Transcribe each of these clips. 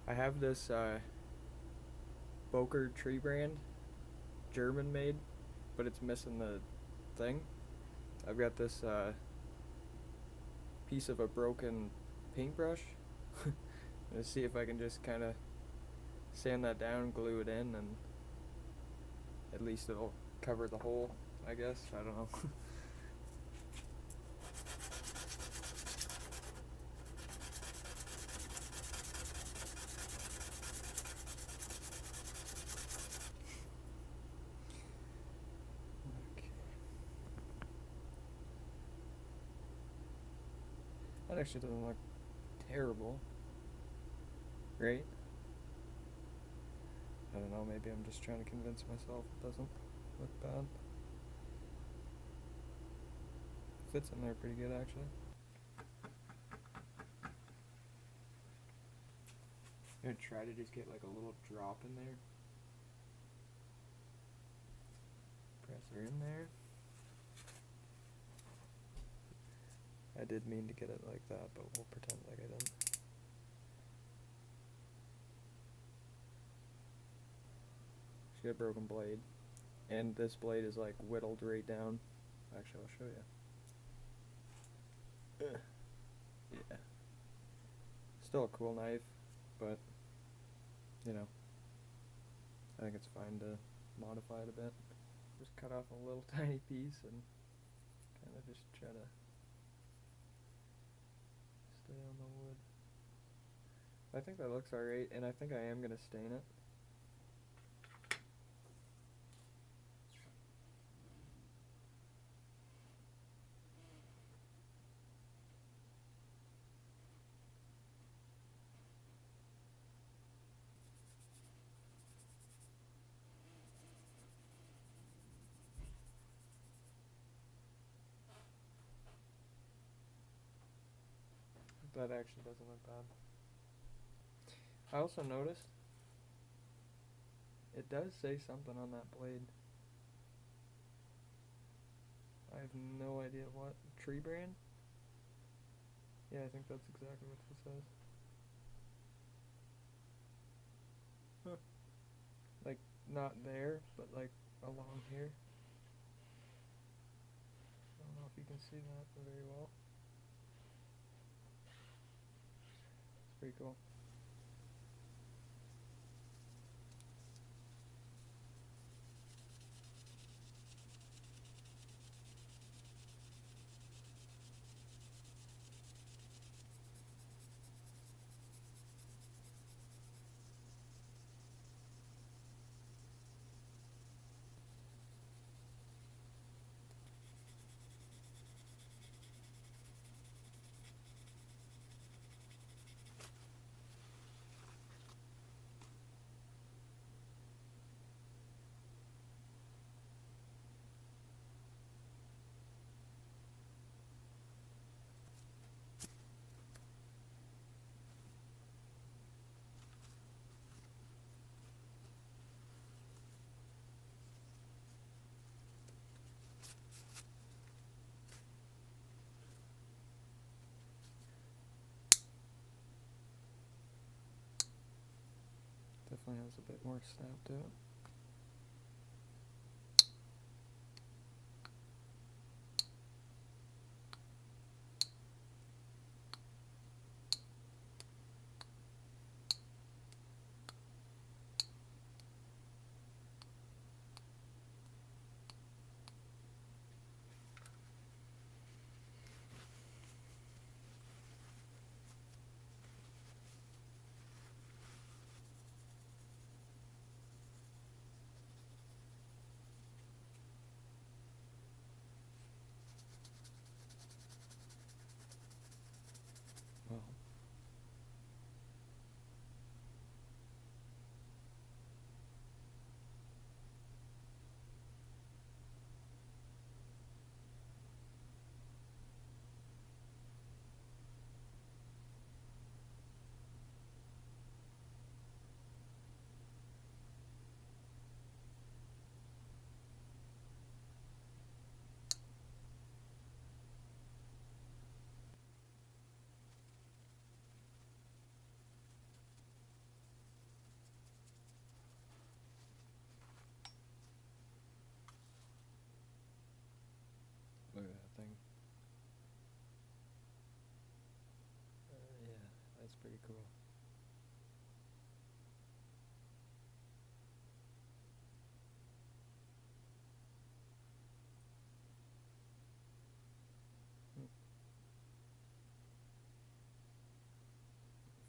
I have this Boker tree brand, German made, but it's missing the thing. I've got this piece of a broken paintbrush. Let's see if I can just kind of sand that down, glue it in, and at least it'll cover the hole, I guess. I don't know. Okay. That actually doesn't look terrible, right? I don't know, maybe I'm just trying to convince myself it doesn't look bad. Fits in there pretty good, actually. I'm gonna try to just get like a little drop in there. Press her in there. I did mean to get it like that, but we'll pretend like I didn't. She got a broken blade. And this blade is like whittled right down. Actually, I'll show you. Yeah. Still a cool knife, but, you know, I think it's fine to modify it a bit. Just cut off a little tiny piece and kind of just try to stay on the wood. I think that looks alright, and I think I am going to stain it. That actually doesn't look bad. I also noticed it does say something on that blade. I have no idea what. Tree brand? Yeah, I think that's exactly what this says. Huh. Like, not there, but like along here. I don't know if you can see that very well. It's pretty cool. Definitely has a bit more snap to it.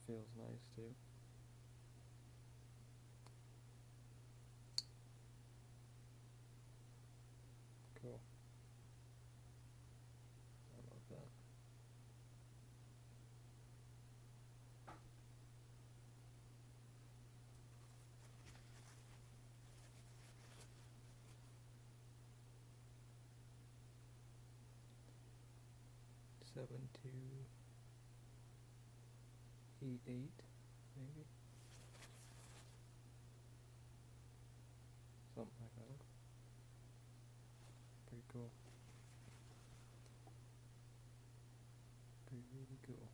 feels nice too. Cool. I love that. Seven to E8, maybe? Something like that. Pretty cool. Pretty really cool.